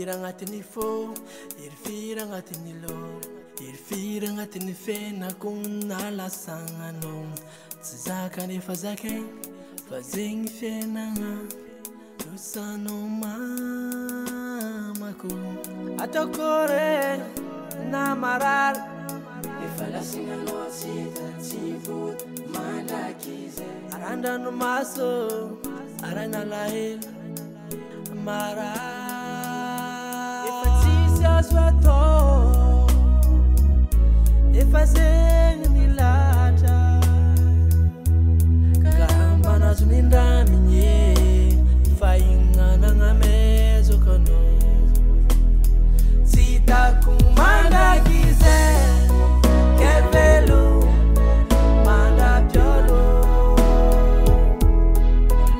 Irfira agnatin'ny fô, irfira agnatin'ny lô, irfira agnatin'ny fenako nalasagnanao. Tsy zaka nefa zakaigny fa zegny fiainagna losanao mamako. Ataokôry na marary efa lasagnanao tsy vody malaky zay. Arandranomaso arana lahelo marary efa tsisy azo atao, efa zegny milatra ka manazo nindramigny fa ignanagna mezoko anao. Tsy hitako malaky zay ke velo mandrapiolo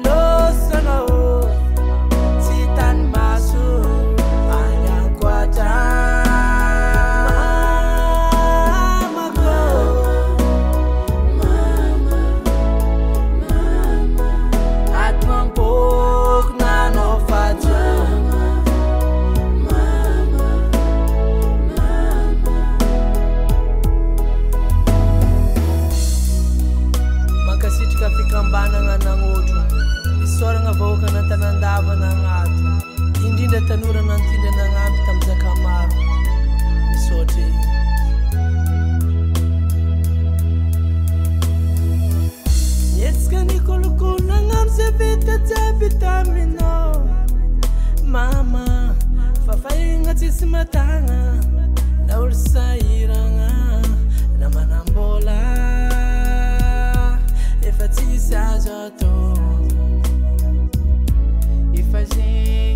losanao. Tsy tany maso any ankoatra mamako. Ato mampoko nanao fajo mankasitrika fikambanagna nagnotro isoragna vahoaka nantanandava nagnato. Indrindra tanora nantindra nagnampy tamy zakamaro misôtry. Mietsika nikolokolo nagnano zay vita jiaby taminao mama. Fa fahigna tsisy matagna na olo sahiragna na manambola efa tsisy azo atao. Efa zegny